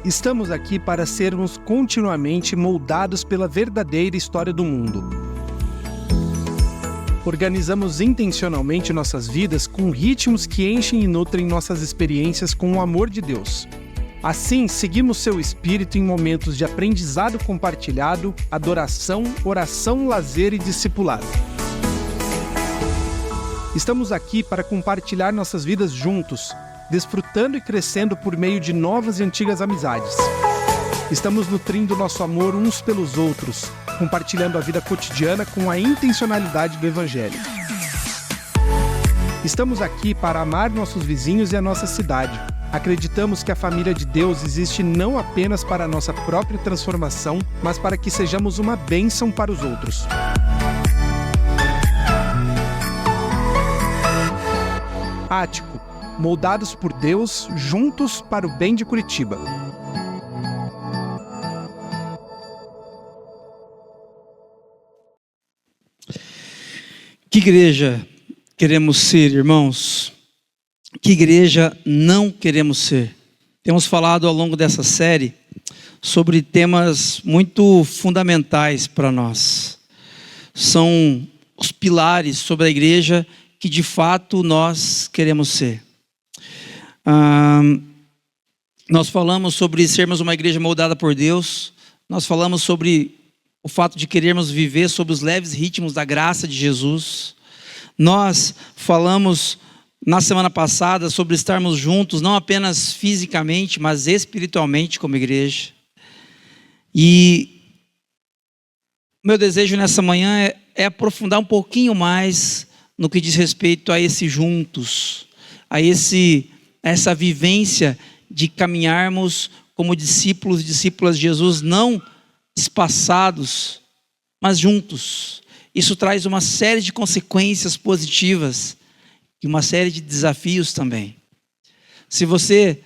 Estamos aqui para sermos continuamente moldados pela verdadeira história do mundo. Organizamos intencionalmente nossas vidas com ritmos que enchem e nutrem nossas experiências com o amor de Deus. Assim, seguimos seu espírito em momentos de aprendizado compartilhado, adoração, oração, lazer e discipulado. Estamos aqui para compartilhar nossas vidas juntos, desfrutando e crescendo por meio de novas e antigas amizades. Estamos nutrindo nosso amor uns pelos outros, compartilhando a vida cotidiana com a intencionalidade do Evangelho. Estamos aqui para amar nossos vizinhos e a nossa cidade. Acreditamos que a família de Deus existe não apenas para a nossa própria transformação, mas para que sejamos uma bênção para os outros. Ático, moldados por Deus, juntos para o bem de Curitiba. Que igreja queremos ser, irmãos? Que igreja não queremos ser? Temos falado ao longo dessa série sobre temas muito fundamentais para nós. São os pilares sobre a igreja que de fato nós queremos ser. Nós falamos sobre sermos uma igreja moldada por Deus. Nós falamos sobre o fato de querermos viver sob os leves ritmos da graça de Jesus. Nós falamos na semana passada sobre estarmos juntos, não apenas fisicamente, mas espiritualmente como igreja. E meu desejo nessa manhã é aprofundar um pouquinho mais no que diz respeito a esse juntos, a essa vivência de caminharmos como discípulos e discípulas de Jesus, não espaçados, mas juntos. Isso traz uma série de consequências positivas e uma série de desafios também. Se você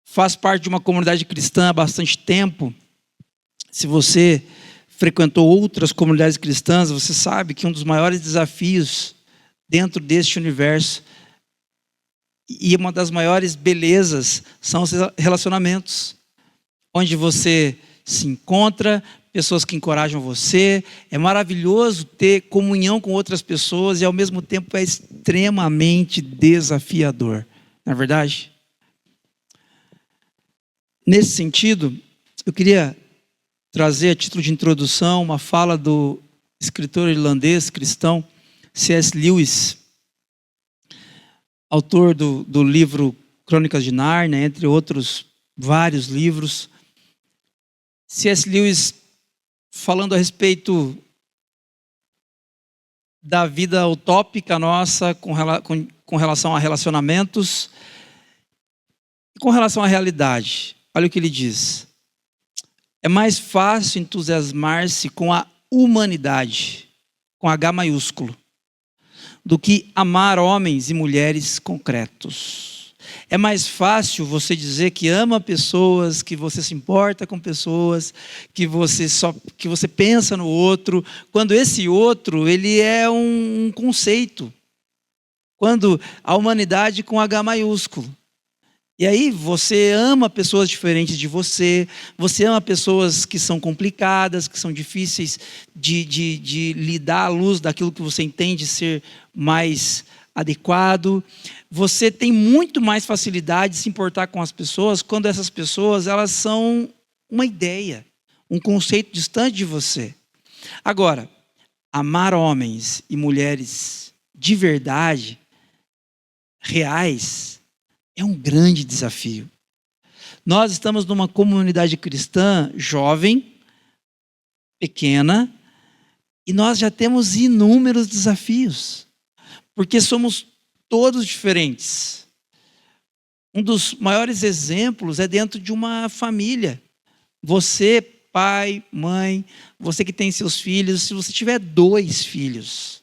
faz parte de uma comunidade cristã há bastante tempo, se você frequentou outras comunidades cristãs, você sabe que um dos maiores desafios dentro deste universo e uma das maiores belezas são os relacionamentos, onde você se encontra, pessoas que encorajam você. É maravilhoso ter comunhão com outras pessoas e ao mesmo tempo é extremamente desafiador, não é verdade? Nesse sentido, eu queria trazer a título de introdução uma fala do escritor irlandês cristão C.S. Lewis, autor do livro Crônicas de Nárnia, entre outros vários livros. C.S. Lewis, falando a respeito da vida utópica nossa com relação a relacionamentos e com relação à realidade. Olha o que ele diz. É mais fácil entusiasmar-se com a humanidade, com H maiúsculo, do que amar homens e mulheres concretos. É mais fácil você dizer que ama pessoas, que você se importa com pessoas, que você pensa no outro, quando esse outro ele é um conceito, quando a humanidade com H maiúsculo. E aí você ama pessoas diferentes de você ama pessoas que são complicadas, que são difíceis de lidar à luz daquilo que você entende ser mais adequado. Você tem muito mais facilidade de se importar com as pessoas quando essas pessoas elas são uma ideia, um conceito distante de você. Agora, amar homens e mulheres de verdade, reais, é um grande desafio. Nós estamos numa comunidade cristã jovem, pequena, e nós já temos inúmeros desafios, porque somos todos diferentes. Um dos maiores exemplos é dentro de uma família. Você, pai, mãe, você que tem seus filhos, se você tiver 2 filhos,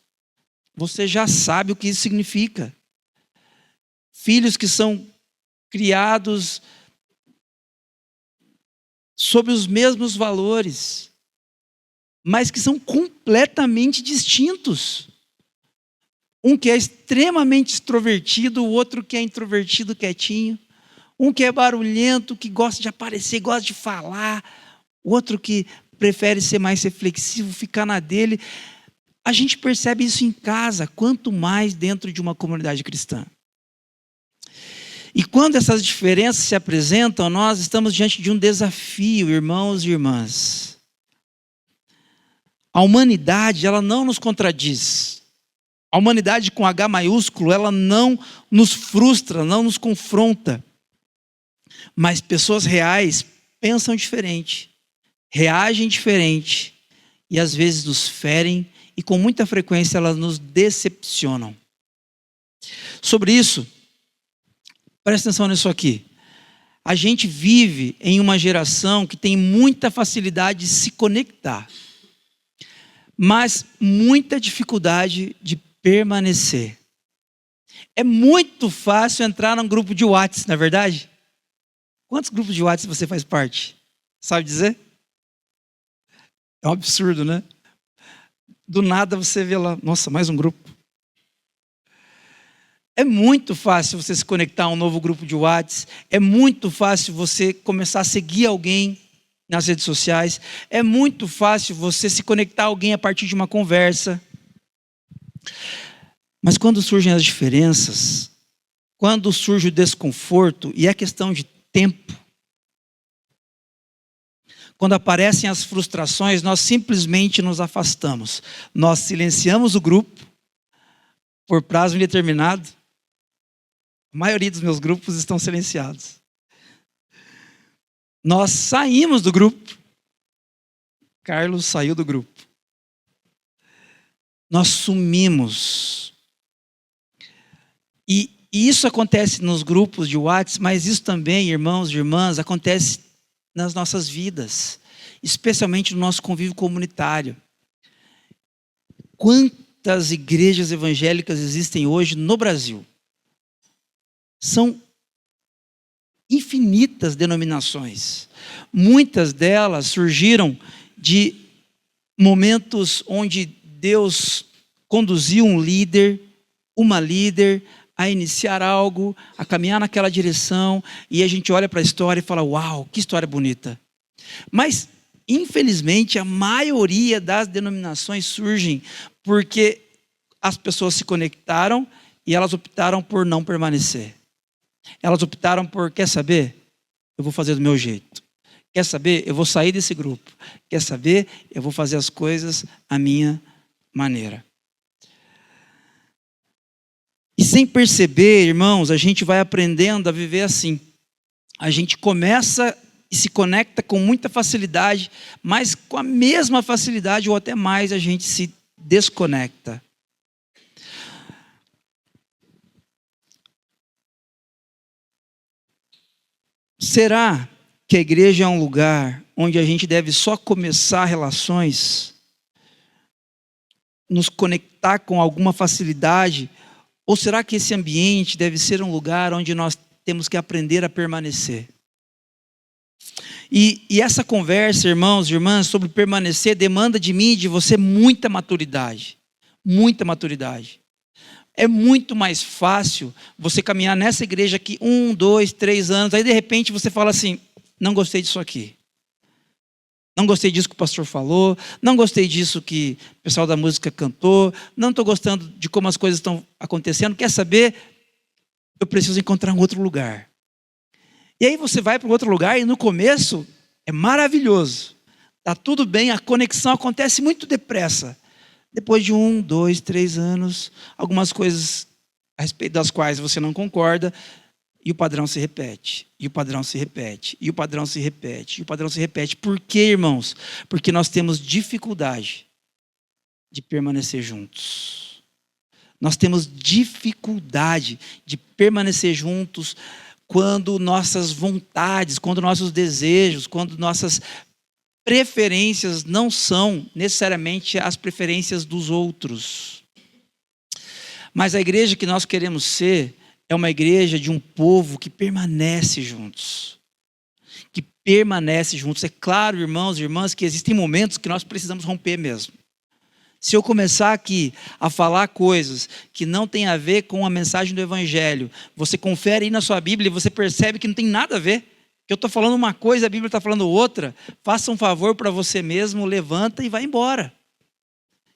você já sabe o que isso significa. Filhos que são criados sob os mesmos valores, mas que são completamente distintos. Um que é extremamente extrovertido, o outro que é introvertido, quietinho. Um que é barulhento, que gosta de aparecer, gosta de falar. Outro que prefere ser mais reflexivo, ficar na dele. A gente percebe isso em casa, quanto mais dentro de uma comunidade cristã. E quando essas diferenças se apresentam, nós estamos diante de um desafio, irmãos e irmãs. A humanidade, ela não nos contradiz. A humanidade com H maiúsculo, ela não nos frustra, não nos confronta. Mas pessoas reais pensam diferente, reagem diferente e às vezes nos ferem e com muita frequência elas nos decepcionam. Sobre isso, presta atenção nisso aqui. A gente vive em uma geração que tem muita facilidade de se conectar, mas muita dificuldade de permanecer. É muito fácil entrar num grupo de WhatsApp, não é verdade? Quantos grupos de WhatsApp você faz parte? Sabe dizer? É um absurdo, né? Do nada você vê lá, nossa, mais um grupo. É muito fácil você se conectar a um novo grupo de WhatsApp. É muito fácil você começar a seguir alguém nas redes sociais. É muito fácil você se conectar a alguém a partir de uma conversa. Mas quando surgem as diferenças, quando surge o desconforto, e é questão de tempo, quando aparecem as frustrações, nós simplesmente nos afastamos. Nós silenciamos o grupo por prazo indeterminado. A maioria dos meus grupos estão silenciados. Nós saímos do grupo. Carlos saiu do grupo. Nós sumimos. E isso acontece nos grupos de WhatsApp, mas isso também, irmãos e irmãs, acontece nas nossas vidas, especialmente no nosso convívio comunitário. Quantas igrejas evangélicas existem hoje no Brasil? São infinitas denominações. Muitas delas surgiram de momentos onde Deus conduziu um líder, uma líder, a iniciar algo, a caminhar naquela direção, e a gente olha para a história e fala, uau, que história bonita. Mas, infelizmente, a maioria das denominações surgem porque as pessoas se conectaram e elas optaram por não permanecer. Elas optaram por, quer saber? Eu vou fazer do meu jeito. Quer saber? Eu vou sair desse grupo. Quer saber? Eu vou fazer as coisas à minha maneira. E sem perceber, irmãos, a gente vai aprendendo a viver assim. A gente começa e se conecta com muita facilidade, mas com a mesma facilidade ou até mais a gente se desconecta. Será que a igreja é um lugar onde a gente deve só começar relações, nos conectar com alguma facilidade? Ou será que esse ambiente deve ser um lugar onde nós temos que aprender a permanecer? E essa conversa, irmãos e irmãs, sobre permanecer, demanda de mim e de você muita maturidade. Muita maturidade. É muito mais fácil você caminhar nessa igreja aqui 1, 2, 3 anos, aí de repente você fala assim, não gostei disso aqui. Não gostei disso que o pastor falou, não gostei disso que o pessoal da música cantou, não estou gostando de como as coisas estão acontecendo, quer saber? Eu preciso encontrar um outro lugar. E aí você vai para um outro lugar e no começo é maravilhoso. Está tudo bem, a conexão acontece muito depressa. Depois de 1, 2, 3 anos, algumas coisas a respeito das quais você não concorda, e o padrão se repete, e o padrão se repete, e o padrão se repete, e o padrão se repete. Por quê, irmãos? Porque nós temos dificuldade de permanecer juntos. Nós temos dificuldade de permanecer juntos quando nossas vontades, quando nossos desejos, quando nossas preferências não são necessariamente as preferências dos outros. Mas a igreja que nós queremos ser é uma igreja de um povo que permanece juntos. Que permanece juntos. É claro, irmãos e irmãs, que existem momentos que nós precisamos romper mesmo. Se eu começar aqui a falar coisas que não tem a ver com a mensagem do Evangelho, você confere aí na sua Bíblia e você percebe que não tem nada a ver, que eu estou falando uma coisa, a Bíblia está falando outra, faça um favor para você mesmo, levanta e vai embora.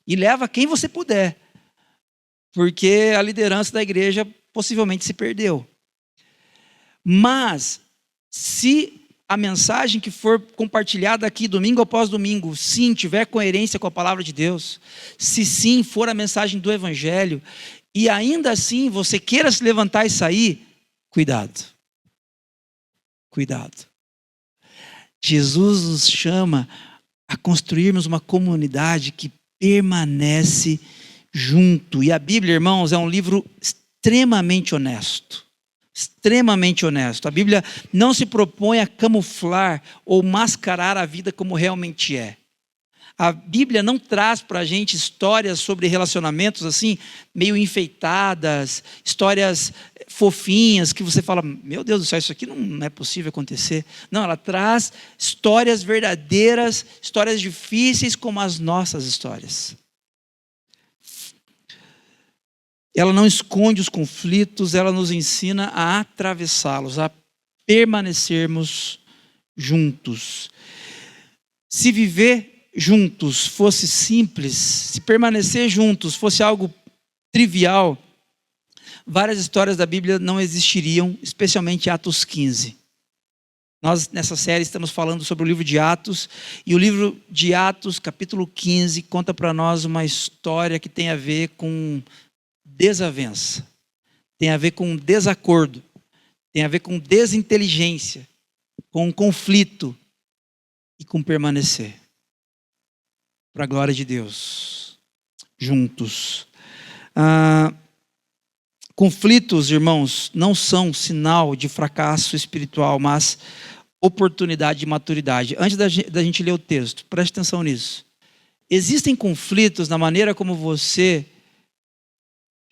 E leva quem você puder, porque a liderança da igreja possivelmente se perdeu. Mas, se a mensagem que for compartilhada aqui domingo após domingo, sim, tiver coerência com a palavra de Deus, se sim for a mensagem do Evangelho, e ainda assim você queira se levantar e sair, cuidado. Cuidado. Jesus nos chama a construirmos uma comunidade que permanece junto. E a Bíblia, irmãos, é um livro extremamente honesto. Extremamente honesto. A Bíblia não se propõe a camuflar ou mascarar a vida como realmente é. A Bíblia não traz para a gente histórias sobre relacionamentos assim, meio enfeitadas, histórias fofinhas, que você fala, meu Deus do céu, isso aqui não é possível acontecer. Não, ela traz histórias verdadeiras, histórias difíceis como as nossas histórias. Ela não esconde os conflitos, ela nos ensina a atravessá-los, a permanecermos juntos. Se viver juntos fosse simples, se permanecer juntos fosse algo trivial, várias histórias da Bíblia não existiriam, especialmente Atos 15. Nós, nessa série, estamos falando sobre o livro de Atos, e o livro de Atos, capítulo 15, conta para nós uma história que tem a ver com desavença, tem a ver com desacordo, tem a ver com desinteligência, com conflito e com permanecer. Para a glória de Deus, juntos. Conflitos, irmãos, não são sinal de fracasso espiritual, mas oportunidade de maturidade. Antes da gente ler o texto, preste atenção nisso. Existem conflitos na maneira como você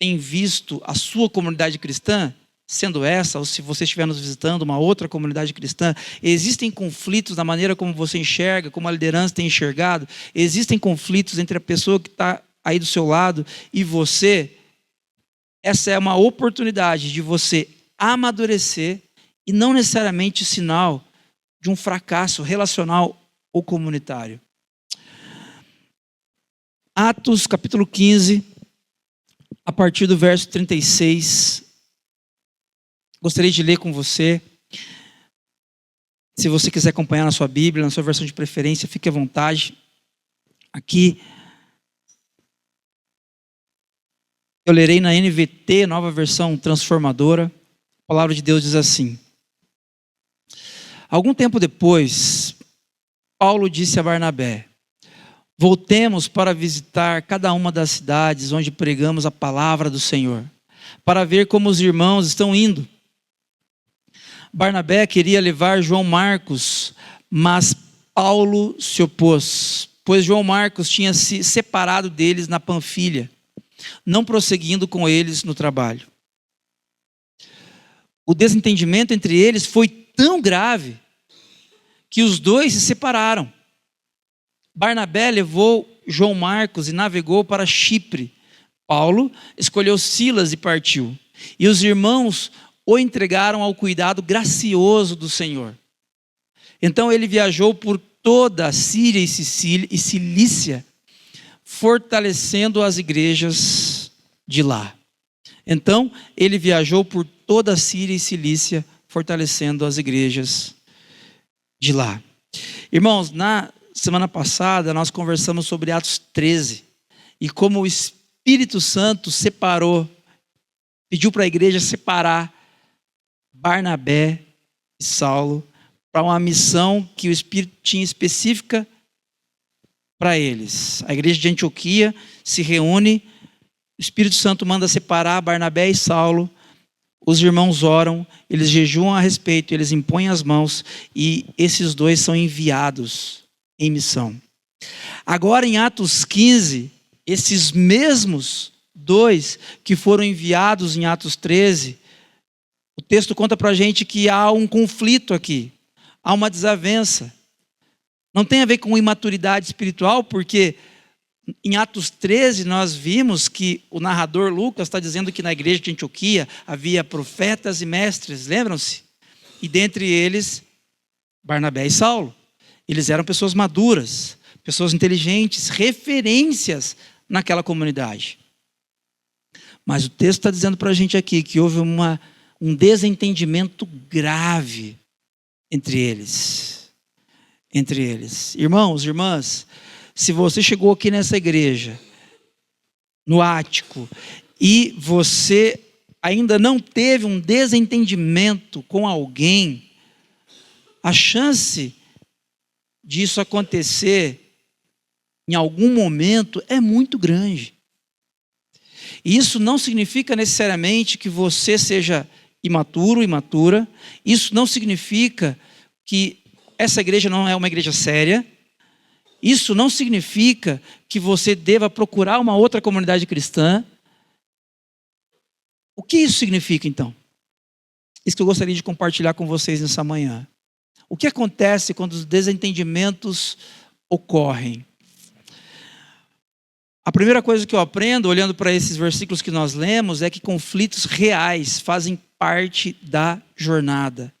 tem visto a sua comunidade cristã, sendo essa, ou se você estiver nos visitando uma outra comunidade cristã, existem conflitos na maneira como você enxerga, como a liderança tem enxergado, existem conflitos entre a pessoa que está aí do seu lado e você. Essa é uma oportunidade de você amadurecer e não necessariamente sinal de um fracasso relacional ou comunitário. Atos capítulo 15, a partir do verso 36, gostaria de ler com você. Se você quiser acompanhar na sua Bíblia, na sua versão de preferência, fique à vontade. Aqui, eu lerei na NVT, nova versão transformadora. A palavra de Deus diz assim: algum tempo depois, Paulo disse a Barnabé: voltemos para visitar cada uma das cidades onde pregamos a palavra do Senhor, para ver como os irmãos estão indo. Barnabé queria levar João Marcos, mas Paulo se opôs, pois João Marcos tinha se separado deles na Panfilha, não prosseguindo com eles no trabalho. O desentendimento entre eles foi tão grave que os dois se separaram. Barnabé levou João Marcos e navegou para Chipre. Paulo escolheu Silas e partiu. E os irmãos o entregaram ao cuidado gracioso do Senhor. Então ele viajou por toda a Síria e Cilícia, fortalecendo as igrejas de lá. Então ele viajou por toda a Síria e Cilícia, fortalecendo as igrejas de lá. Irmãos, na semana passada nós conversamos sobre Atos 13 e como o Espírito Santo pediu para a igreja separar Barnabé e Saulo para uma missão que o Espírito tinha específica para eles. A igreja de Antioquia se reúne, o Espírito Santo manda separar Barnabé e Saulo, os irmãos oram, eles jejuam a respeito, eles impõem as mãos e esses dois são enviados em missão. Agora em Atos 15, esses mesmos dois que foram enviados em Atos 13, o texto conta para a gente que há um conflito aqui, há uma desavença. Não tem a ver com imaturidade espiritual, porque Em Atos 13, nós vimos que o narrador Lucas está dizendo que na igreja de Antioquia havia profetas e mestres, lembram-se? E dentre eles, Barnabé e Saulo. Eles eram pessoas maduras, pessoas inteligentes, referências naquela comunidade. Mas o texto está dizendo para a gente aqui que houve um desentendimento grave entre eles. Irmãos, irmãs, se você chegou aqui nessa igreja, no ático, e você ainda não teve um desentendimento com alguém, a chance disso acontecer em algum momento é muito grande. E isso não significa necessariamente que você seja imaturo, imatura. Isso não significa que essa igreja não é uma igreja séria. Isso não significa que você deva procurar uma outra comunidade cristã. O que isso significa, então? Isso que eu gostaria de compartilhar com vocês nessa manhã. O que acontece quando os desentendimentos ocorrem? A primeira coisa que eu aprendo, olhando para esses versículos que nós lemos, é que conflitos reais fazem parte da jornada.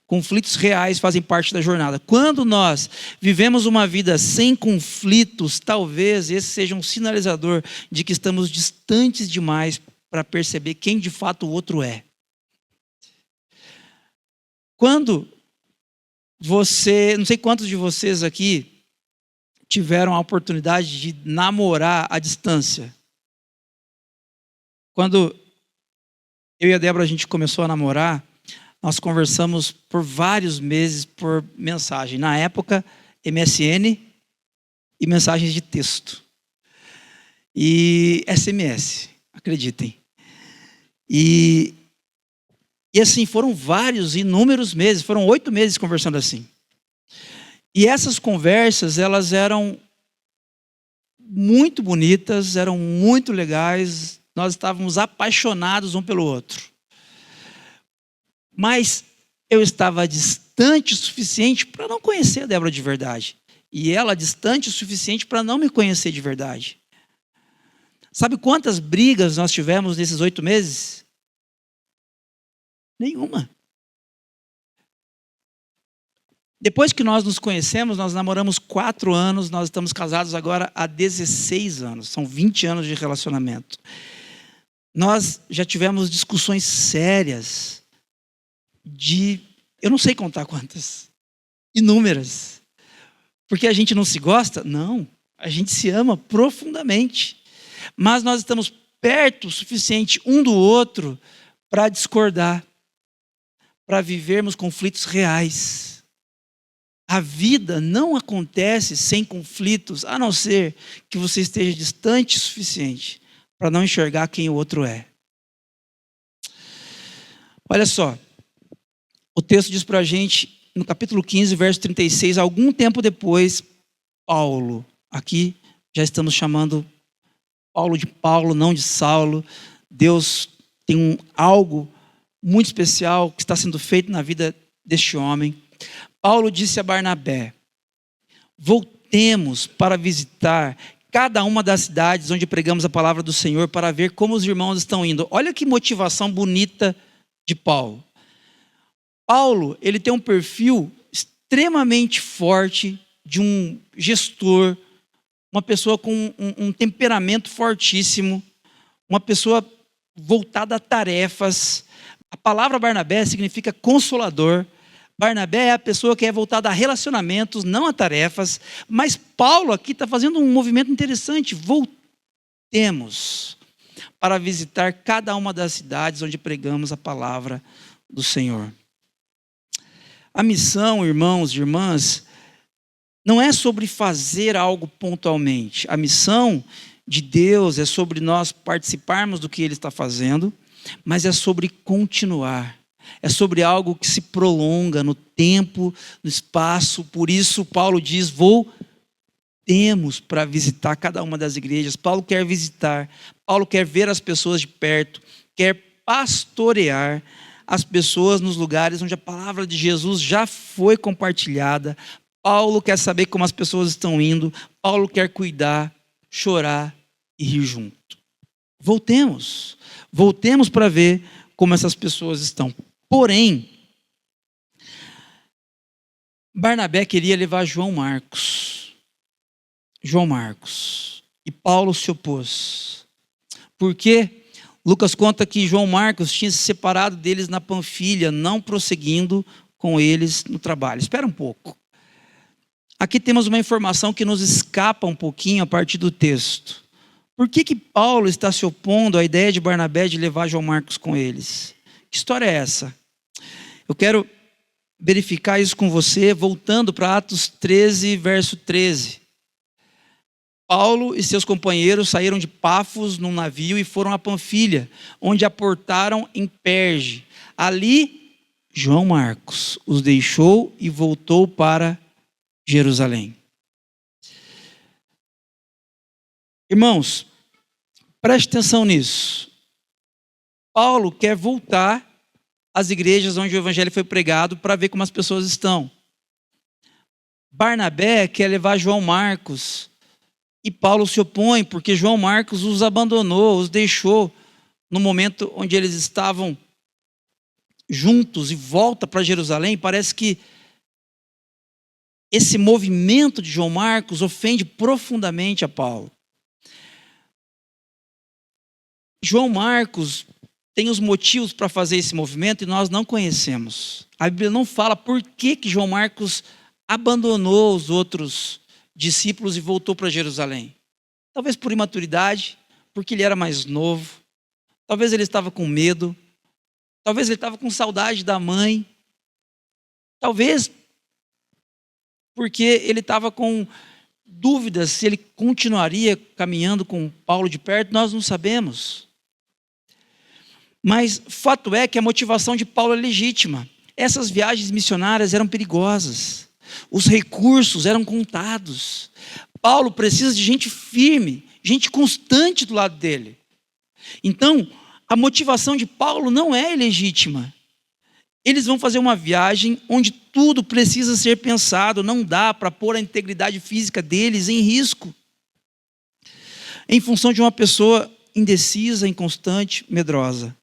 Conflitos reais fazem parte da jornada. Quando nós vivemos uma vida sem conflitos, talvez esse seja um sinalizador de que estamos distantes demais para perceber quem de fato o outro é. Quando você, não sei quantos de vocês aqui tiveram a oportunidade de namorar à distância. Quando eu e a Débora a gente começou a namorar, nós conversamos por vários meses por mensagem. Na época, MSN e mensagens de texto. E SMS, acreditem. E assim, foram vários, inúmeros meses. Foram 8 meses conversando assim. E essas conversas, elas eram muito bonitas, eram muito legais. Nós estávamos apaixonados um pelo outro. Mas eu estava distante o suficiente para não conhecer a Débora de verdade. E ela distante o suficiente para não me conhecer de verdade. Sabe quantas brigas nós tivemos nesses 8 meses? Nenhuma. Depois que nós nos conhecemos, nós namoramos 4 anos, nós estamos casados agora há 16 anos. São 20 anos de relacionamento. Nós já tivemos discussões sérias eu não sei contar quantas, inúmeras. Porque a gente não se gosta? Não, a gente se ama profundamente. Mas nós estamos perto o suficiente um do outro para discordar, para vivermos conflitos reais. A vida não acontece sem conflitos, a não ser que você esteja distante o suficiente para não enxergar quem o outro é. Olha só. O texto diz para a gente, no capítulo 15, verso 36, algum tempo depois, Paulo, aqui já estamos chamando Paulo de Paulo, não de Saulo. Deus tem algo muito especial que está sendo feito na vida deste homem. Paulo disse a Barnabé: voltemos para visitar cada uma das cidades onde pregamos a palavra do Senhor para ver como os irmãos estão indo. Olha que motivação bonita de Paulo. Paulo, ele tem um perfil extremamente forte de um gestor, uma pessoa com um temperamento fortíssimo, uma pessoa voltada a tarefas. A palavra Barnabé significa consolador. Barnabé é a pessoa que é voltada a relacionamentos, não a tarefas. Mas Paulo aqui está fazendo um movimento interessante. Voltemos para visitar cada uma das cidades onde pregamos a palavra do Senhor. A missão, irmãos e irmãs, não é sobre fazer algo pontualmente. A missão de Deus é sobre nós participarmos do que Ele está fazendo, mas é sobre continuar. É sobre algo que se prolonga no tempo, no espaço. Por isso, Paulo diz, voltemos para visitar cada uma das igrejas. Paulo quer visitar, Paulo quer ver as pessoas de perto, quer pastorear as pessoas nos lugares onde a palavra de Jesus já foi compartilhada. Paulo quer saber como as pessoas estão indo. Paulo quer cuidar. chorar e rir junto. Voltemos para ver como essas pessoas estão. Porém, Barnabé queria levar João Marcos. E Paulo se opôs. Por quê? Lucas conta que João Marcos tinha se separado deles na Panfilha, não prosseguindo com eles no trabalho. Espera um pouco. Aqui temos uma informação que nos escapa um pouquinho a partir do texto. Por que Paulo está se opondo à ideia de Barnabé de levar João Marcos com eles? Que história é essa? Eu quero verificar isso com você, voltando para Atos 13, verso 13. Paulo e seus companheiros saíram de Pafos num navio e foram a Panfilha, onde aportaram em Perge. Ali, João Marcos os deixou e voltou para Jerusalém. Irmãos, preste atenção nisso. Paulo quer voltar às igrejas onde o evangelho foi pregado para ver como as pessoas estão. Barnabé quer levar João Marcos e Paulo se opõe porque João Marcos os abandonou, os deixou no momento onde eles estavam juntos e volta para Jerusalém. Parece que esse movimento de João Marcos ofende profundamente a Paulo. João Marcos tem os motivos para fazer esse movimento e nós não conhecemos. A Bíblia não fala por que João Marcos abandonou os outros discípulos e voltou para Jerusalém. Talvez por imaturidade, porque ele era mais novo. Talvez ele estava com medo. Talvez ele estava com saudade da mãe. Talvez porque ele estava com dúvidas se ele continuaria caminhando com Paulo de perto. Nós não sabemos. Mas fato é que a motivação de Paulo é legítima. Essas viagens missionárias eram perigosas. Os recursos eram contados. Paulo precisa de gente firme, gente constante do lado dele. Então, a motivação de Paulo não é ilegítima. Eles vão fazer uma viagem onde tudo precisa ser pensado. Não dá para pôr a integridade física deles em risco. Em função de uma pessoa indecisa, inconstante, medrosa.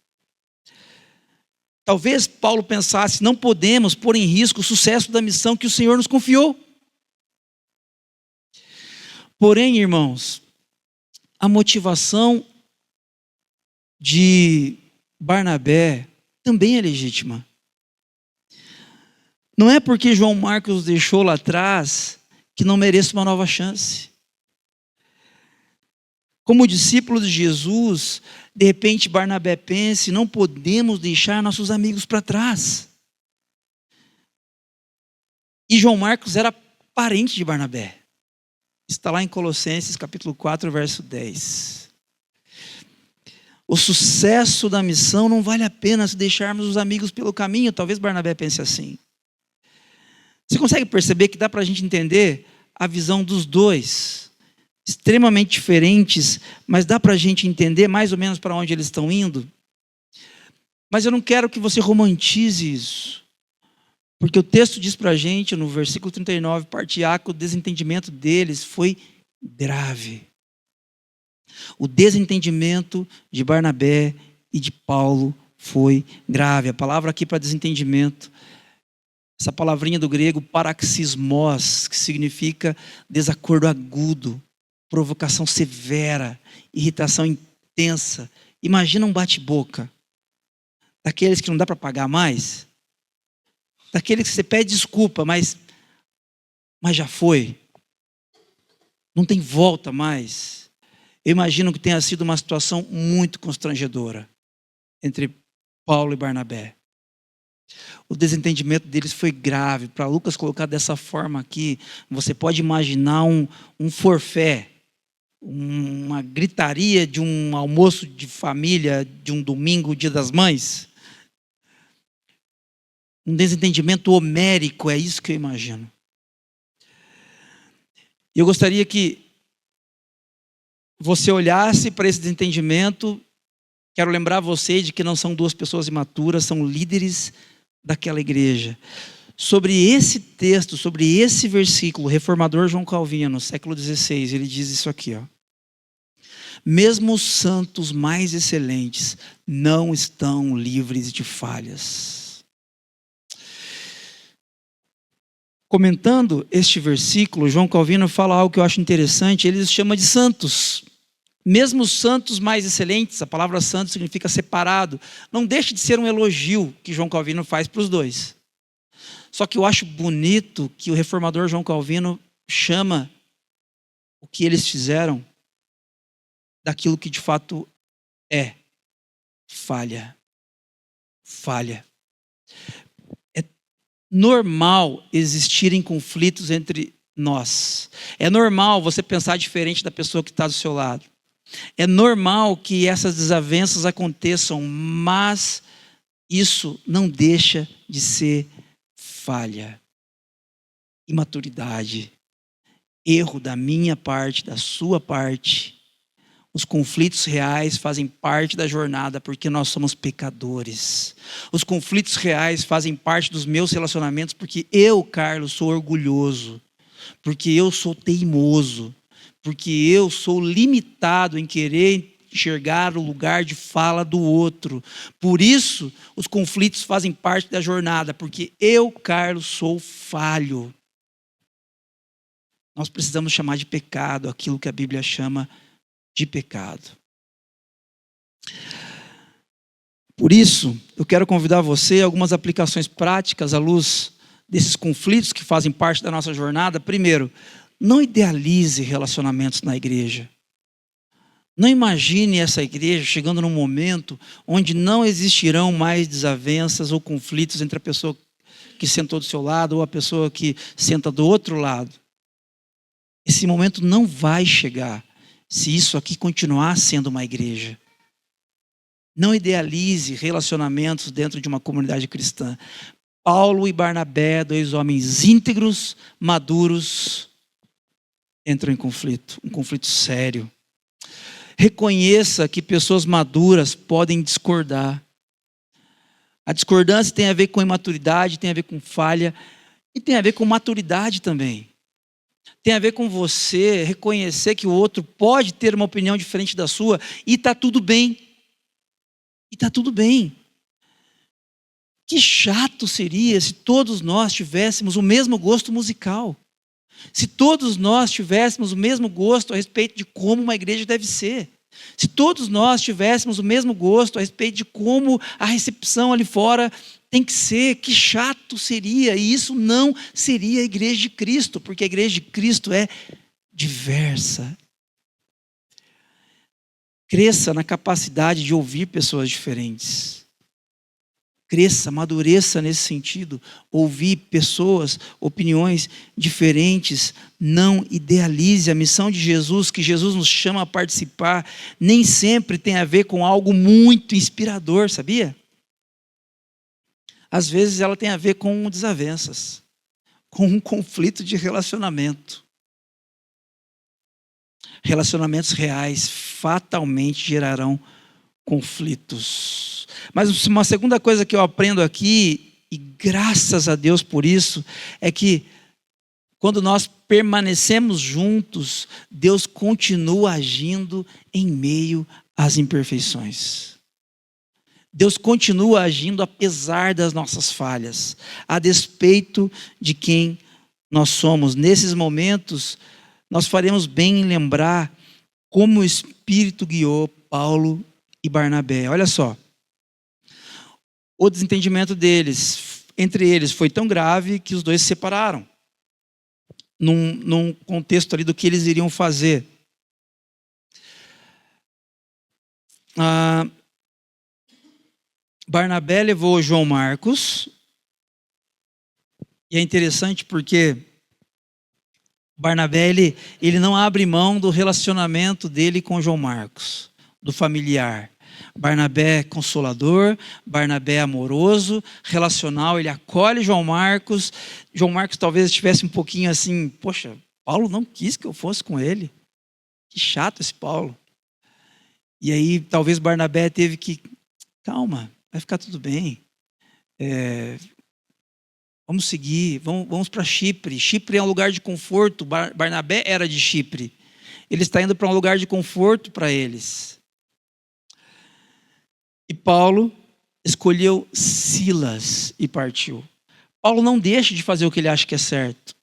Talvez Paulo pensasse, não podemos pôr em risco o sucesso da missão que o Senhor nos confiou. Porém, irmãos, a motivação de Barnabé também é legítima. Não é porque João Marcos deixou lá atrás que não merece uma nova chance. Como discípulo de Jesus, de repente Barnabé pense, não podemos deixar nossos amigos para trás. E João Marcos era parente de Barnabé. Está lá em Colossenses capítulo 4, verso 10. O sucesso da missão não vale a pena se deixarmos os amigos pelo caminho. Talvez Barnabé pense assim. Você consegue perceber que dá para a gente entender a visão dos dois? Extremamente diferentes, mas dá para a gente entender mais ou menos para onde eles estão indo. Mas eu não quero que você romantize isso, porque o texto diz para a gente, no versículo 39, parte A, que o desentendimento deles foi grave. O desentendimento de Barnabé e de Paulo foi grave. A palavra aqui para desentendimento, essa palavrinha do grego, paraxismos, que significa desacordo agudo, provocação severa, irritação intensa. Imagina um bate-boca, daqueles que não dá para pagar mais, daqueles que você pede desculpa, mas já foi, não tem volta mais. Eu imagino que tenha sido uma situação muito constrangedora entre Paulo e Barnabé. O desentendimento deles foi grave. Para Lucas colocar dessa forma aqui, você pode imaginar um forfé, uma gritaria de um almoço de família, de um domingo, Dia das Mães. Um desentendimento homérico, é isso que eu imagino. Eu gostaria que você olhasse para esse desentendimento. Quero lembrar você de que não são duas pessoas imaturas, são líderes daquela igreja. Sobre esse texto, sobre esse versículo, o reformador João Calvino, no século XVI, ele diz isso aqui, ó. Mesmo os santos mais excelentes não estão livres de falhas. Comentando este versículo, João Calvino fala algo que eu acho interessante. Ele os chama de santos. Mesmo os santos mais excelentes, a palavra santo significa separado. Não deixa de ser um elogio que João Calvino faz para os dois. Só que eu acho bonito que o reformador João Calvino chama o que eles fizeram daquilo que de fato é falha. Falha. É normal existirem conflitos entre nós. É normal você pensar diferente da pessoa que está do seu lado. É normal que essas desavenças aconteçam, mas isso não deixa de ser falha, imaturidade, erro da minha parte, da sua parte. Os conflitos reais fazem parte da jornada porque nós somos pecadores. Os conflitos reais fazem parte dos meus relacionamentos porque eu, Carlos, sou orgulhoso, porque eu sou teimoso, porque eu sou limitado em querer enxergar o lugar de fala do outro. Por isso, os conflitos fazem parte da jornada, porque eu, Carlos, sou falho. Nós precisamos chamar de pecado aquilo que a Bíblia chama de pecado. Por isso, eu quero convidar você a algumas aplicações práticas à luz desses conflitos que fazem parte da nossa jornada. Primeiro, não idealize relacionamentos na igreja. Não imagine essa igreja chegando num momento onde não existirão mais desavenças ou conflitos entre a pessoa que sentou do seu lado ou a pessoa que senta do outro lado. Esse momento não vai chegar se isso aqui continuar sendo uma igreja. Não idealize relacionamentos dentro de uma comunidade cristã. Paulo e Barnabé, dois homens íntegros, maduros, entram em conflito, um conflito sério. Reconheça que pessoas maduras podem discordar. A discordância tem a ver com imaturidade, tem a ver com falha e tem a ver com maturidade também. Tem a ver com você reconhecer que o outro pode ter uma opinião diferente da sua e está tudo bem. E está tudo bem. Que chato seria se todos nós tivéssemos o mesmo gosto musical. Se todos nós tivéssemos o mesmo gosto a respeito de como uma igreja deve ser. Se todos nós tivéssemos o mesmo gosto a respeito de como a recepção ali fora tem que ser, que chato seria. E isso não seria a igreja de Cristo, porque a igreja de Cristo é diversa. Cresça na capacidade de ouvir pessoas diferentes. Cresça, amadureça nesse sentido. Ouvir pessoas, opiniões diferentes. Não idealize a missão de Jesus, que Jesus nos chama a participar. Nem sempre tem a ver com algo muito inspirador, sabia? Às vezes ela tem a ver com desavenças, com um conflito de relacionamento. Relacionamentos reais fatalmente gerarão conflitos. Mas uma segunda coisa que eu aprendo aqui, e graças a Deus por isso, é que quando nós permanecemos juntos, Deus continua agindo em meio às imperfeições. Deus continua agindo apesar das nossas falhas, a despeito de quem nós somos. Nesses momentos, nós faremos bem em lembrar como o Espírito guiou Paulo e Barnabé. Olha só, o desentendimento entre eles foi tão grave que os dois se separaram. Num contexto ali do que eles iriam fazer. Barnabé levou João Marcos, e é interessante porque Barnabé ele não abre mão do relacionamento dele com João Marcos, do familiar. Barnabé é consolador, Barnabé é amoroso, relacional, ele acolhe João Marcos. João Marcos talvez estivesse um pouquinho assim, poxa, Paulo não quis que eu fosse com ele. Que chato esse Paulo. E aí talvez Barnabé teve que, calma, vai ficar tudo bem. Vamos seguir, vamos para Chipre. Chipre é um lugar de conforto. Barnabé era de Chipre. Ele está indo para um lugar de conforto para eles. E Paulo escolheu Silas e partiu. Paulo não deixa de fazer o que ele acha que é certo.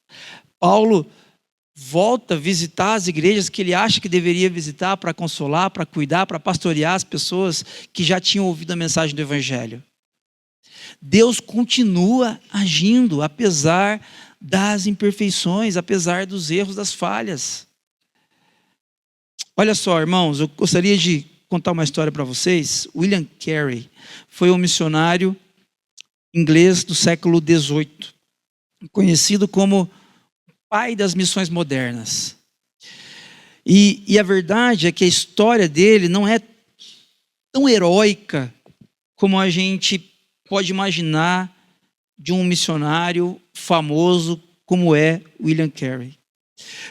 Paulo volta a visitar as igrejas que ele acha que deveria visitar para consolar, para cuidar, para pastorear as pessoas que já tinham ouvido a mensagem do Evangelho. Deus continua agindo, apesar das imperfeições, apesar dos erros, das falhas. Olha só, irmãos, eu gostaria de contar uma história para vocês. William Carey foi um missionário inglês do século XVIII, conhecido como pai das missões modernas. E a verdade é que a história dele não é tão heróica como a gente pode imaginar de um missionário famoso como é William Carey.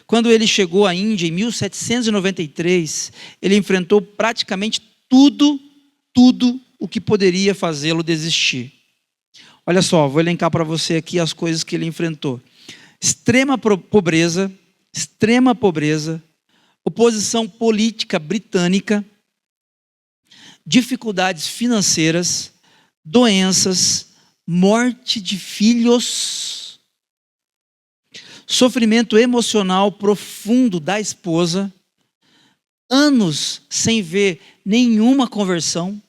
Quando ele chegou à Índia em 1793, ele enfrentou praticamente tudo o que poderia fazê-lo desistir. Olha só, vou elencar para você aqui as coisas que ele enfrentou. Extrema pobreza, oposição política britânica, dificuldades financeiras, doenças, morte de filhos, sofrimento emocional profundo da esposa, anos sem ver nenhuma conversão,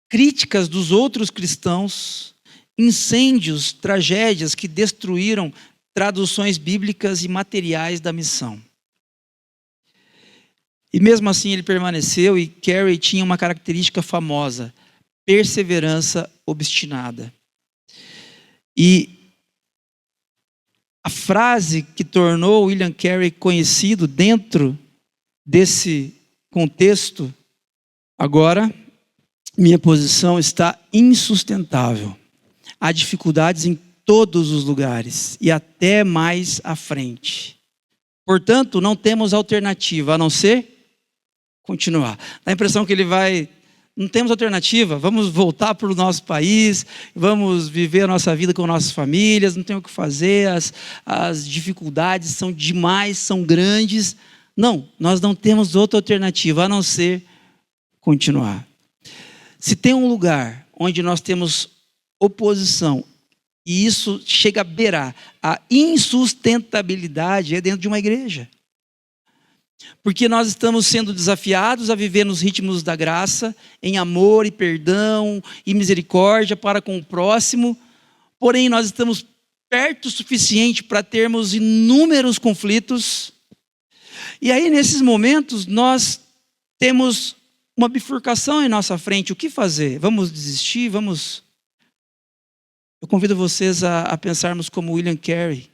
críticas dos outros cristãos, incêndios, tragédias que destruíram traduções bíblicas e materiais da missão. E mesmo assim ele permaneceu, e Carey tinha uma característica famosa: perseverança obstinada. E a frase que tornou William Carey conhecido dentro desse contexto: agora minha posição está insustentável. Há dificuldades em todos os lugares e até mais à frente. Portanto, não temos alternativa a não ser continuar. Dá a impressão que ele vai... Não temos alternativa, vamos voltar para o nosso país, vamos viver a nossa vida com nossas famílias, não tem o que fazer, as dificuldades são demais, são grandes. Não, nós não temos outra alternativa a não ser continuar. Se tem um lugar onde nós temos oposição, e isso chega a beirar a insustentabilidade, é dentro de uma igreja. Porque nós estamos sendo desafiados a viver nos ritmos da graça, em amor e perdão e misericórdia para com o próximo, porém nós estamos perto o suficiente para termos inúmeros conflitos, e aí nesses momentos nós temos uma bifurcação em nossa frente. O que fazer? Vamos desistir? Eu convido vocês a pensarmos como William Carey.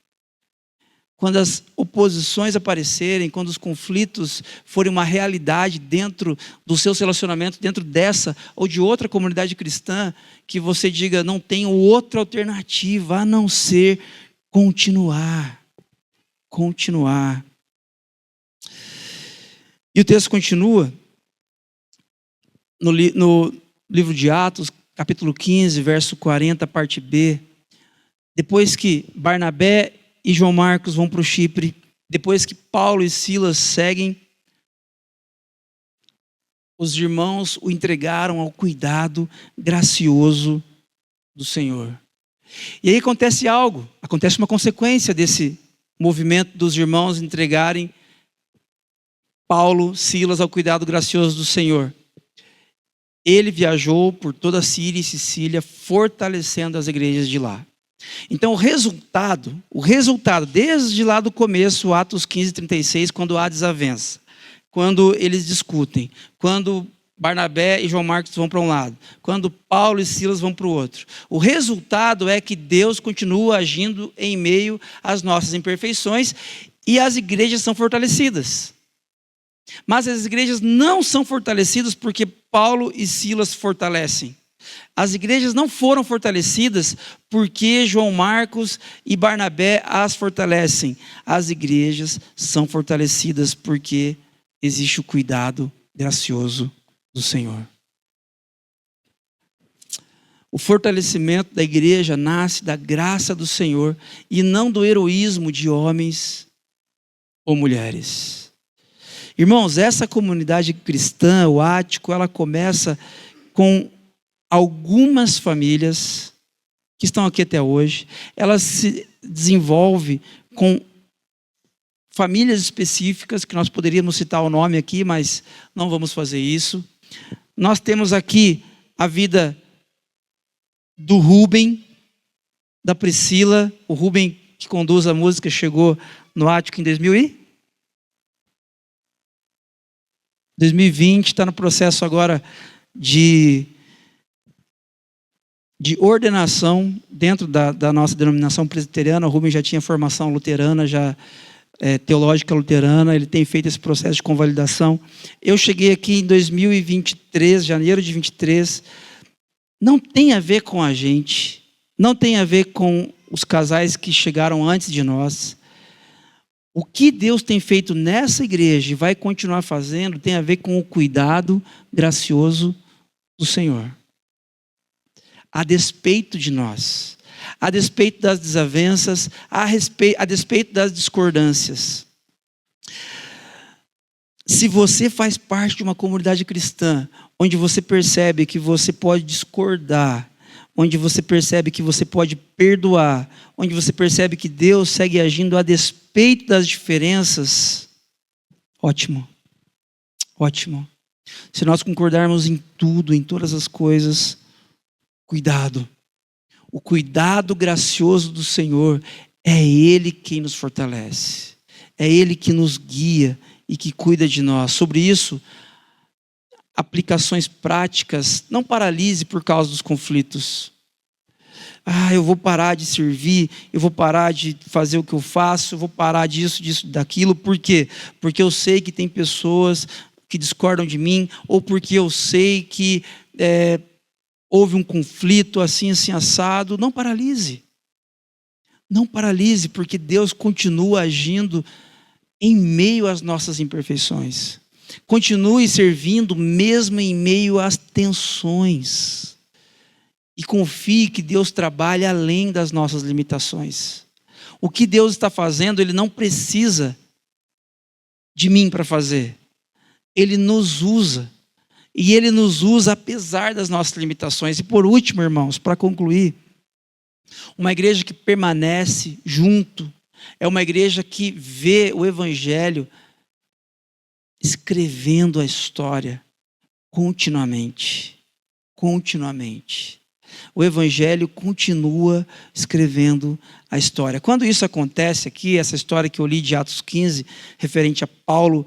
Quando as oposições aparecerem, quando os conflitos forem uma realidade dentro dos seus relacionamentos, dentro dessa ou de outra comunidade cristã, que você diga: não tenho outra alternativa a não ser continuar. Continuar. E o texto continua no livro de Atos, capítulo 15, verso 40, parte B. Depois que Barnabé e João Marcos vão para o Chipre, depois que Paulo e Silas seguem, os irmãos o entregaram ao cuidado gracioso do Senhor. E aí acontece algo, acontece uma consequência desse movimento dos irmãos entregarem Paulo, Silas ao cuidado gracioso do Senhor. Ele viajou por toda a Síria e Sicília, fortalecendo as igrejas de lá. Então o resultado, desde lá do começo, Atos 15, 36, quando há desavença, quando eles discutem, quando Barnabé e João Marcos vão para um lado, quando Paulo e Silas vão para o outro, o resultado é que Deus continua agindo em meio às nossas imperfeições e as igrejas são fortalecidas. Mas as igrejas não são fortalecidas porque Paulo e Silas fortalecem. As igrejas não foram fortalecidas porque João Marcos e Barnabé as fortalecem. As igrejas são fortalecidas porque existe o cuidado gracioso do Senhor. O fortalecimento da igreja nasce da graça do Senhor e não do heroísmo de homens ou mulheres. Irmãos, essa comunidade cristã, o Ático, ela começa com algumas famílias que estão aqui até hoje. Ela se desenvolve com famílias específicas, que nós poderíamos citar o nome aqui, mas não vamos fazer isso. Nós temos aqui a vida do Rubem, da Priscila. O Rubem, que conduz a música, chegou no Ático em 2020, está no processo agora de ordenação dentro da nossa denominação presbiteriana. O Rubem já tinha formação luterana, teológica luterana, ele tem feito esse processo de convalidação. Eu cheguei aqui em 2023, janeiro de 23, não tem a ver com a gente, não tem a ver com os casais que chegaram antes de nós. O que Deus tem feito nessa igreja e vai continuar fazendo tem a ver com o cuidado gracioso do Senhor. A despeito de nós, a despeito das desavenças, a despeito das discordâncias. Se você faz parte de uma comunidade cristã, onde você percebe que você pode discordar, onde você percebe que você pode perdoar, onde você percebe que Deus segue agindo a despeito das diferenças, ótimo, ótimo. Se nós concordarmos em tudo, em todas as coisas, cuidado. O cuidado gracioso do Senhor é Ele quem nos fortalece. É Ele que nos guia e que cuida de nós. Sobre isso, aplicações práticas, não paralise por causa dos conflitos. Eu vou parar de servir, eu vou parar de fazer o que eu faço, eu vou parar disso, daquilo. Por quê? Porque eu sei que tem pessoas que discordam de mim, ou porque eu sei que houve um conflito assim assado. Não paralise. Não paralise, porque Deus continua agindo em meio às nossas imperfeições. Continue servindo mesmo em meio às tensões. E confie que Deus trabalha além das nossas limitações. O que Deus está fazendo, Ele não precisa de mim para fazer. Ele nos usa. E Ele nos usa apesar das nossas limitações. E por último, irmãos, para concluir, uma igreja que permanece junto é uma igreja que vê o Evangelho escrevendo a história continuamente. Continuamente. O Evangelho continua escrevendo a história. Quando isso acontece aqui, essa história que eu li de Atos 15, referente a Paulo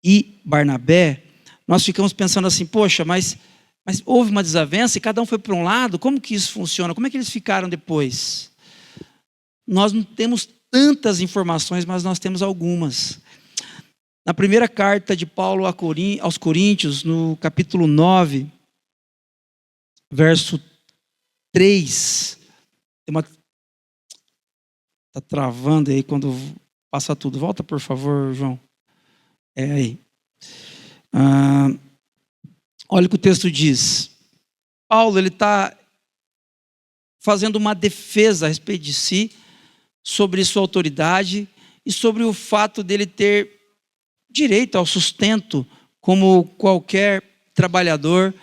e Barnabé, nós ficamos pensando assim, poxa, mas houve uma desavença e cada um foi para um lado, como que isso funciona? Como é que eles ficaram depois? Nós não temos tantas informações, mas nós temos algumas. Na primeira carta de Paulo aos Coríntios, no capítulo 9, verso 3, está travando aí quando passa tudo. Volta, por favor, João. Aí. Olha o que o texto diz. Paulo, ele está fazendo uma defesa a respeito de si, sobre sua autoridade e sobre o fato dele ter direito ao sustento como qualquer trabalhador,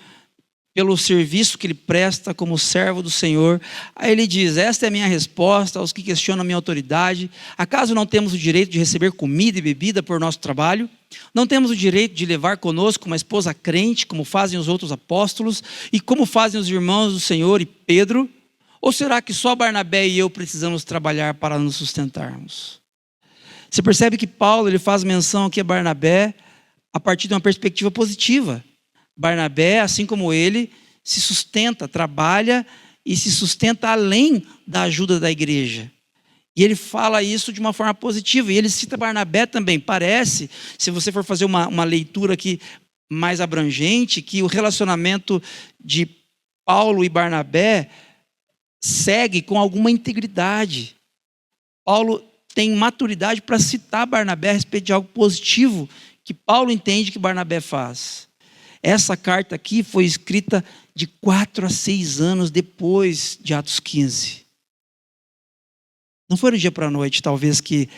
pelo serviço que ele presta como servo do Senhor. Aí ele diz, esta é a minha resposta aos que questionam a minha autoridade. Acaso não temos o direito de receber comida e bebida por nosso trabalho? Não temos o direito de levar conosco uma esposa crente, como fazem os outros apóstolos, e como fazem os irmãos do Senhor e Pedro? Ou será que só Barnabé e eu precisamos trabalhar para nos sustentarmos? Você percebe que Paulo ele faz menção aqui a Barnabé a partir de uma perspectiva positiva. Barnabé, assim como ele, se sustenta, trabalha e se sustenta além da ajuda da igreja. E ele fala isso de uma forma positiva. E ele cita Barnabé também. Parece, se você for fazer uma leitura aqui mais abrangente, que o relacionamento de Paulo e Barnabé segue com alguma integridade. Paulo tem maturidade para citar Barnabé a respeito de algo positivo que Paulo entende que Barnabé faz. Essa carta aqui foi escrita de 4 a 6 anos depois de Atos 15. Não foi do dia para a noite, talvez, que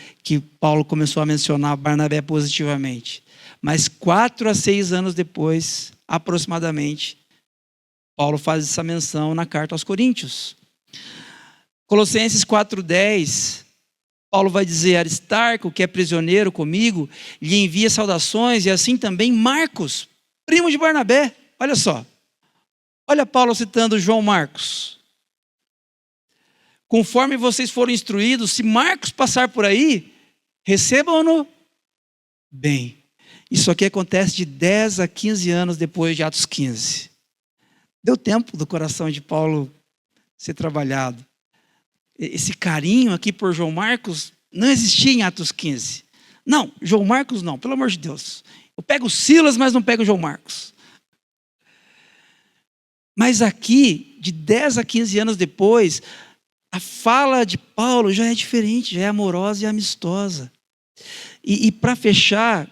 Paulo começou a mencionar Barnabé positivamente. Mas 4 a 6 anos depois, aproximadamente, Paulo faz essa menção na carta aos Coríntios. Colossenses 4:10, Paulo vai dizer: Aristarco, que é prisioneiro comigo, lhe envia saudações, e assim também Marcos, primo de Barnabé. Olha só. Olha Paulo citando João Marcos. Conforme vocês foram instruídos, se Marcos passar por aí, recebam-no bem. Isso aqui acontece de 10 a 15 anos depois de Atos 15. Deu tempo do coração de Paulo ser trabalhado. Esse carinho aqui por João Marcos não existia em Atos 15. Não, João Marcos não, pelo amor de Deus. Eu pego Silas, mas não pego João Marcos. Mas aqui, de 10 a 15 anos depois, a fala de Paulo já é diferente, já é amorosa e amistosa. E para fechar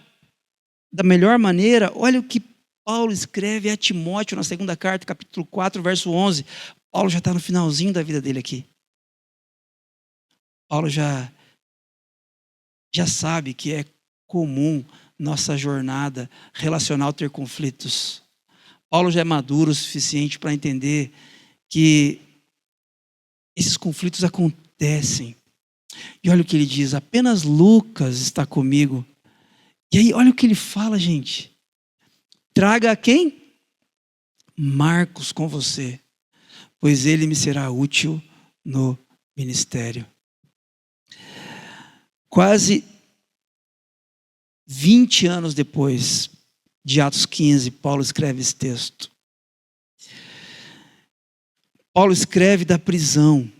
da melhor maneira, olha o que Paulo escreve a Timóteo na segunda carta, capítulo 4, verso 11. Paulo já está no finalzinho da vida dele aqui. Paulo já sabe que é comum nossa jornada relacional ter conflitos. Paulo já é maduro o suficiente para entender que esses conflitos acontecem. E olha o que ele diz: apenas Lucas está comigo. E aí olha o que ele fala, gente. Traga a quem? Marcos com você, pois ele me será útil no ministério. Quase 20 anos depois de Atos 15, Paulo escreve esse texto. Paulo escreve da prisão.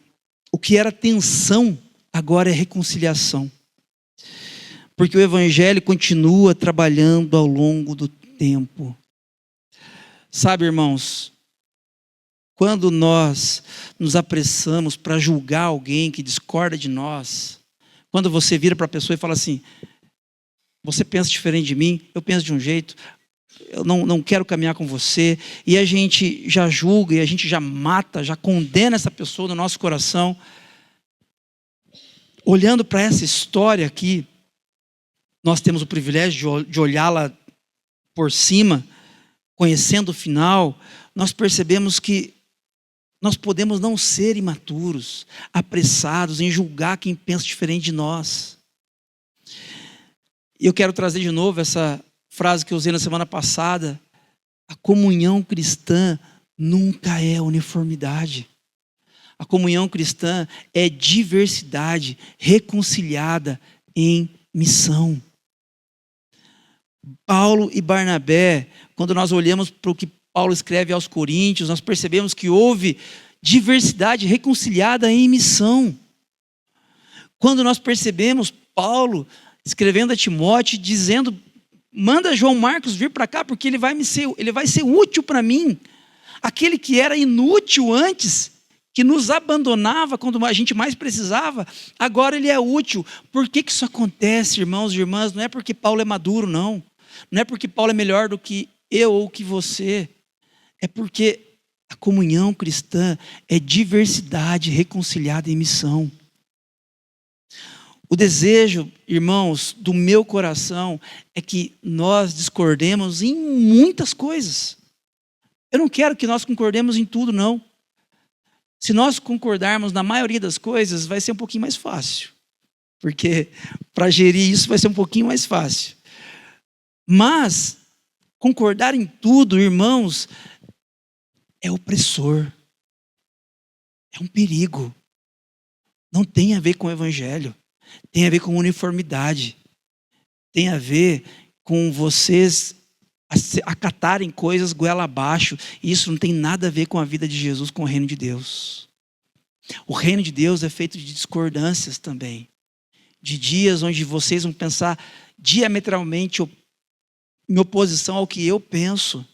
O que era tensão, agora é reconciliação. Porque o evangelho continua trabalhando ao longo do tempo. Sabe, irmãos, quando nós nos apressamos para julgar alguém que discorda de nós, quando você vira para a pessoa e fala assim: você pensa diferente de mim, eu penso de um jeito, eu não quero caminhar com você, e a gente já julga, e a gente já mata, já condena essa pessoa no nosso coração. Olhando para essa história aqui, nós temos o privilégio de olhá-la por cima, conhecendo o final, nós percebemos que nós podemos não ser imaturos, apressados em julgar quem pensa diferente de nós. E eu quero trazer de novo essa frase que eu usei na semana passada: a comunhão cristã nunca é uniformidade. A comunhão cristã é diversidade reconciliada em missão. Paulo e Barnabé, quando nós olhamos para o que Paulo escreve aos Coríntios, nós percebemos que houve diversidade reconciliada em missão. Quando nós percebemos Paulo escrevendo a Timóteo, dizendo: manda João Marcos vir para cá, porque ele vai ser útil para mim. Aquele que era inútil antes, que nos abandonava quando a gente mais precisava, agora ele é útil. Por que isso acontece, irmãos e irmãs? Não é porque Paulo é maduro, não. Não é porque Paulo é melhor do que eu ou que você. É porque a comunhão cristã é diversidade reconciliada em missão. O desejo, irmãos, do meu coração é que nós discordemos em muitas coisas. Eu não quero que nós concordemos em tudo, não. Se nós concordarmos na maioria das coisas, vai ser um pouquinho mais fácil. Porque para gerir isso vai ser um pouquinho mais fácil. Mas concordar em tudo, irmãos, é opressor. É um perigo. Não tem a ver com o evangelho. Tem a ver com uniformidade. Tem a ver com vocês acatarem coisas goela abaixo. Isso não tem nada a ver com a vida de Jesus, com o reino de Deus. O reino de Deus é feito de discordâncias também. De dias onde vocês vão pensar diametralmente em oposição ao que eu penso.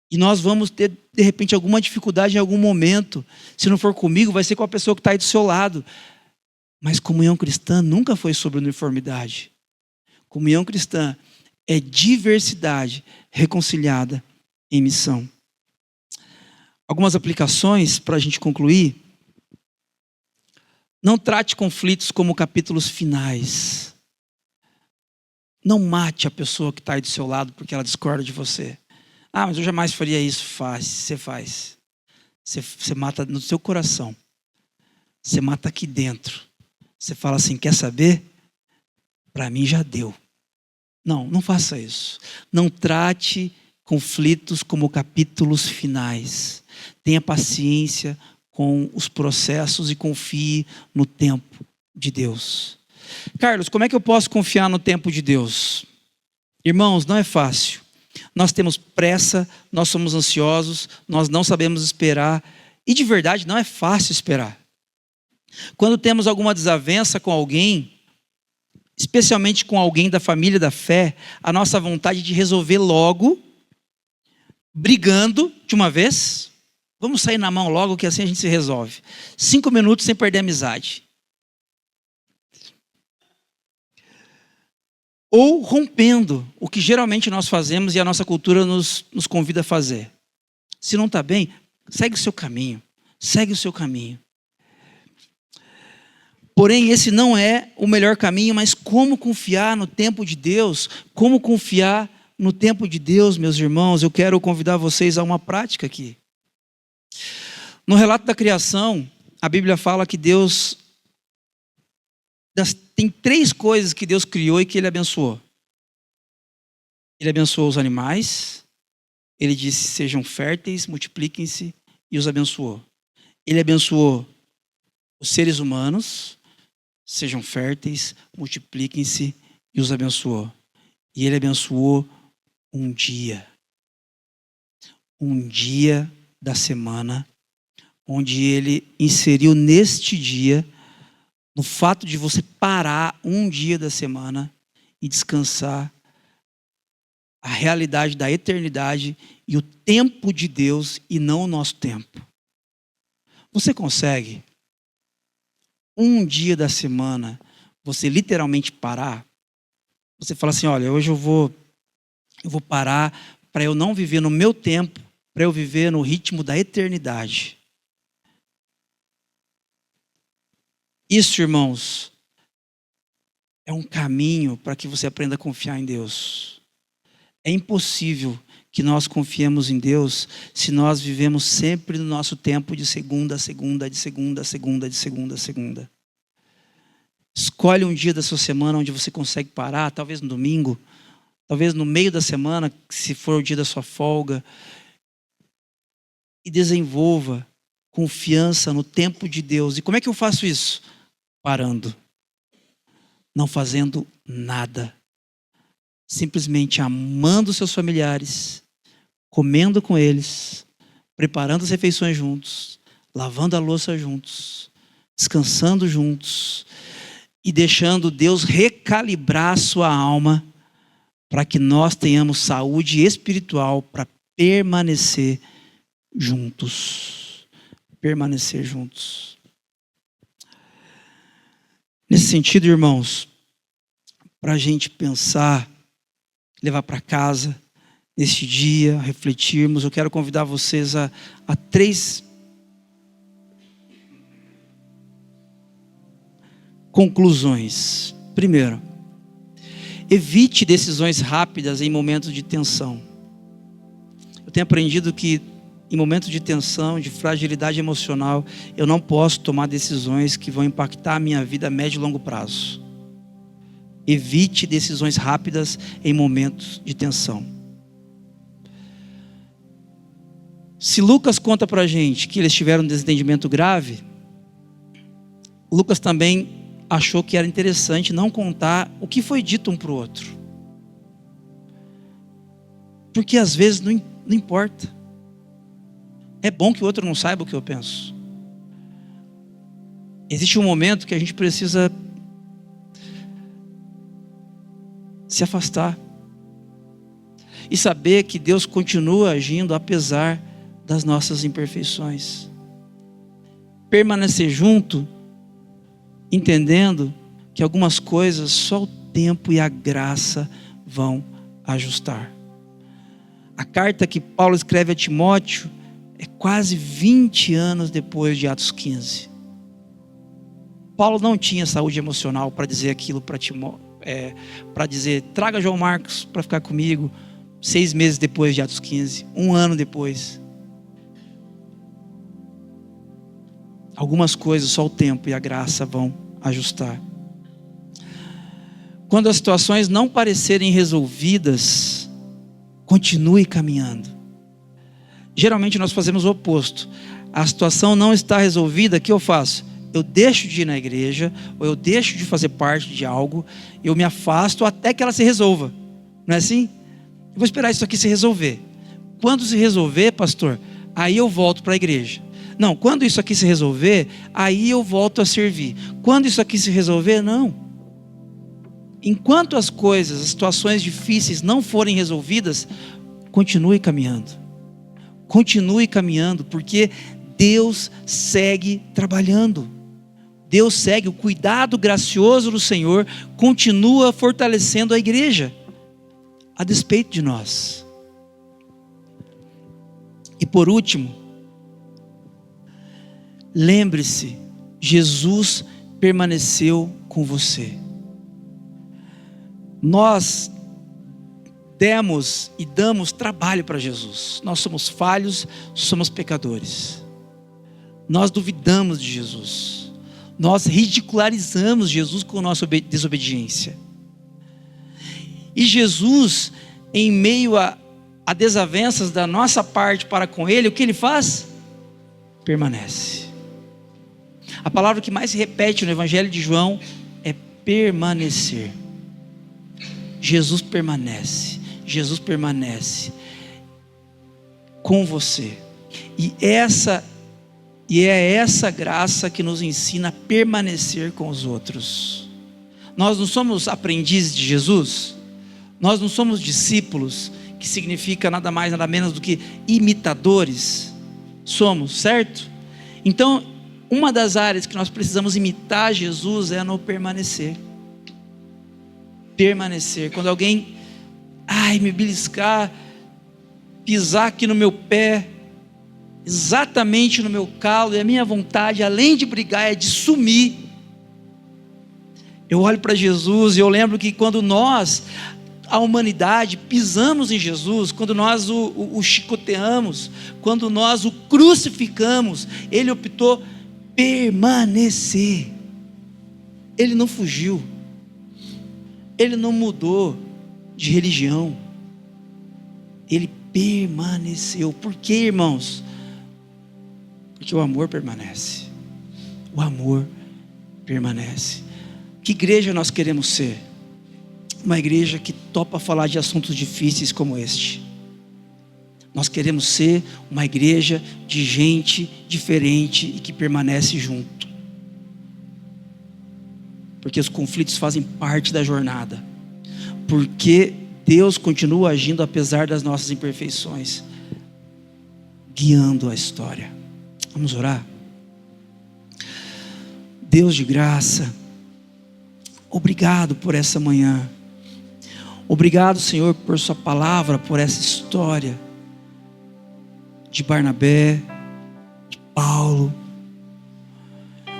E nós vamos ter, de repente, alguma dificuldade em algum momento. Se não for comigo, vai ser com a pessoa que está aí do seu lado. Mas comunhão cristã nunca foi sobre uniformidade. Comunhão cristã é diversidade reconciliada em missão. Algumas aplicações para a gente concluir. Não trate conflitos como capítulos finais. Não mate a pessoa que está aí do seu lado porque ela discorda de você. Ah, mas eu jamais faria isso. Você faz. Você mata no seu coração. Você mata aqui dentro. Você fala assim, quer saber? Para mim já deu. Não faça isso. Não trate conflitos como capítulos finais. Tenha paciência com os processos e confie no tempo de Deus. Carlos, como é que eu posso confiar no tempo de Deus? Irmãos, não é fácil. Nós temos pressa, nós somos ansiosos, nós não sabemos esperar. E de verdade não é fácil esperar. Quando temos alguma desavença com alguém, especialmente com alguém da família da fé, a nossa vontade de resolver logo, brigando de uma vez, vamos sair na mão logo que assim a gente se resolve. 5 minutos sem perder a amizade. Ou rompendo, o que geralmente nós fazemos e a nossa cultura nos convida a fazer. Se não está bem, segue o seu caminho. Segue o seu caminho. Porém, esse não é o melhor caminho, mas como confiar no tempo de Deus? Como confiar no tempo de Deus, meus irmãos? Eu quero convidar vocês a uma prática aqui. No relato da criação, a Bíblia fala que Deus... Tem 3 coisas que Deus criou e que Ele abençoou. Ele abençoou os animais, Ele disse, sejam férteis, multipliquem-se, e os abençoou. Ele abençoou os seres humanos, sejam férteis, multipliquem-se, e os abençoou. E Ele abençoou um dia da semana, onde Ele inseriu neste dia, no fato de você parar um dia da semana e descansar, a realidade da eternidade e o tempo de Deus e não o nosso tempo. Você consegue, um dia da semana, você literalmente parar? Você fala assim, olha, hoje eu vou parar para eu não viver no meu tempo, para eu viver no ritmo da eternidade. Isso, irmãos, é um caminho para que você aprenda a confiar em Deus. É impossível que nós confiemos em Deus se nós vivemos sempre no nosso tempo de segunda a segunda, de segunda a segunda, de segunda a segunda. Escolhe um dia da sua semana onde você consegue parar, talvez no domingo, talvez no meio da semana, se for o dia da sua folga, e desenvolva confiança no tempo de Deus. E como é que eu faço isso? Parando, não fazendo nada, simplesmente amando seus familiares, comendo com eles, preparando as refeições juntos, lavando a louça juntos, descansando juntos e deixando Deus recalibrar a sua alma para que nós tenhamos saúde espiritual para permanecer juntos. Permanecer juntos. Nesse sentido, irmãos, para a gente pensar, levar para casa, neste dia, refletirmos, eu quero convidar vocês a 3 conclusões. Primeiro, evite decisões rápidas em momentos de tensão. Eu tenho aprendido que em momentos de tensão, de fragilidade emocional, eu não posso tomar decisões que vão impactar a minha vida a médio e longo prazo. Evite decisões rápidas em momentos de tensão. Se Lucas conta para a gente que eles tiveram um desentendimento grave, Lucas também achou que era interessante não contar o que foi dito um para o outro. Porque às vezes não importa. É bom que o outro não saiba o que eu penso. Existe um momento que a gente precisa se afastar e saber que Deus continua agindo apesar das nossas imperfeições. Permanecer junto, entendendo que algumas coisas só o tempo e a graça vão ajustar. A carta que Paulo escreve a Timóteo é quase 20 anos depois de Atos 15. Paulo não tinha saúde emocional para dizer aquilo para dizer, traga João Marcos para ficar comigo 6 meses depois de Atos 15, 1 ano depois. Algumas coisas só o tempo e a graça vão ajustar. Quando as situações não parecerem resolvidas, continue caminhando. Geralmente nós fazemos o oposto. A situação não está resolvida, o que eu faço? Eu deixo de ir na igreja, ou eu deixo de fazer parte de algo, eu me afasto até que ela se resolva. Não é assim? Eu vou esperar isso aqui se resolver. Quando se resolver, pastor, aí eu volto para a igreja. Não, quando isso aqui se resolver, aí eu volto a servir. Quando isso aqui se resolver, não. Enquanto as coisas, as situações difíceis não forem resolvidas, continue caminhando. Continue caminhando, porque Deus segue trabalhando. Deus segue, o cuidado gracioso do Senhor continua fortalecendo a igreja, a despeito de nós. E por último, lembre-se, Jesus permaneceu com você. Nós demos e damos trabalho para Jesus. Nós somos falhos, somos pecadores. Nós duvidamos de Jesus. Nós ridicularizamos Jesus com nossa desobediência. E Jesus, em meio a desavenças da nossa parte para com Ele, o que Ele faz? Permanece. A palavra que mais se repete no Evangelho de João é permanecer. Jesus permanece. Jesus permanece com você. E é essa graça que nos ensina a permanecer com os outros. Nós não somos aprendizes de Jesus? Nós não somos discípulos, que significa nada mais, nada menos do que imitadores? Somos, certo? Então, uma das áreas que nós precisamos imitar Jesus é no permanecer. Permanecer. Quando alguém, me beliscar, pisar aqui no meu pé, exatamente no meu calo, e a minha vontade, além de brigar, é de sumir. Eu olho para Jesus e eu lembro que quando nós, a humanidade, pisamos em Jesus, quando nós o chicoteamos, quando nós o crucificamos, Ele optou permanecer. Ele não fugiu. Ele não mudou de religião. Ele permaneceu. Por quê, irmãos? Porque o amor permanece. O amor permanece. Que igreja nós queremos ser? Uma igreja que topa falar de assuntos difíceis como este. Nós queremos ser uma igreja de gente diferente e que permanece junto. Porque os conflitos fazem parte da jornada. Porque Deus continua agindo apesar das nossas imperfeições, guiando a história. Vamos orar? Deus de graça, obrigado por essa manhã. Obrigado, Senhor, por sua palavra, por essa história de Barnabé, de Paulo.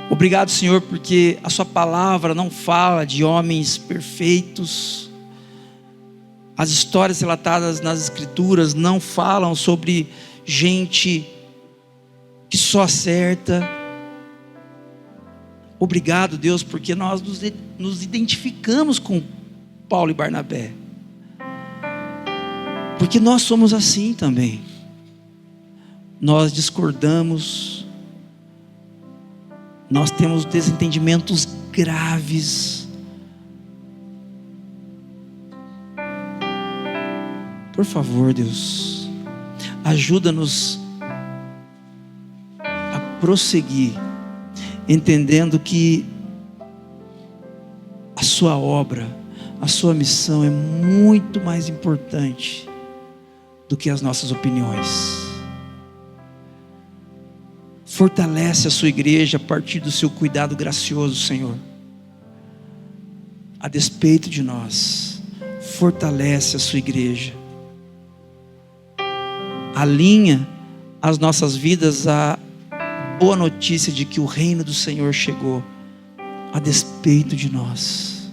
Obrigado, Senhor, porque a sua palavra não fala de homens perfeitos. As histórias relatadas nas Escrituras não falam sobre gente que só acerta. Obrigado, Deus, porque nós nos identificamos com Paulo e Barnabé, porque nós somos assim também. Nós discordamos, nós temos desentendimentos graves. Por favor, Deus, ajuda-nos a prosseguir, entendendo que a sua obra, a sua missão é muito mais importante do que as nossas opiniões. Fortalece a sua igreja a partir do seu cuidado gracioso, Senhor. A despeito de nós, fortalece a sua igreja. Alinha as nossas vidas à boa notícia de que o reino do Senhor chegou a despeito de nós.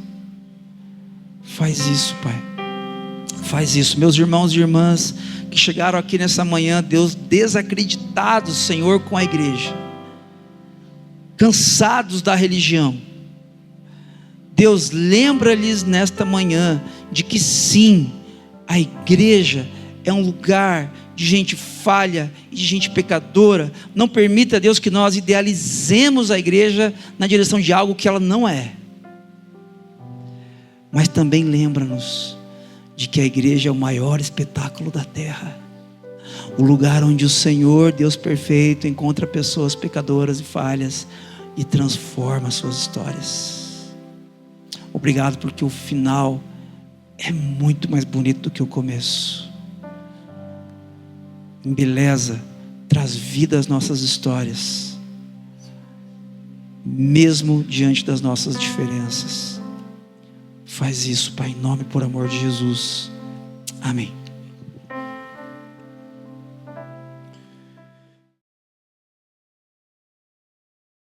Faz isso, Pai. Faz isso. Meus irmãos e irmãs que chegaram aqui nessa manhã, Deus, desacreditados, Senhor, com a igreja, cansados da religião, Deus, lembra-lhes nesta manhã de que sim, a igreja é um lugar de gente falha e de gente pecadora. Não permita, Deus, que nós idealizemos a igreja na direção de algo que ela não é. Mas também lembra-nos de que a igreja é o maior espetáculo da terra, o lugar onde o Senhor, Deus perfeito, encontra pessoas pecadoras e falhas e transforma suas histórias. Obrigado, porque o final é muito mais bonito do que o começo. Embeleza, traz vida às nossas histórias, mesmo diante das nossas diferenças. Faz isso, Pai, em nome e por amor de Jesus. Amém.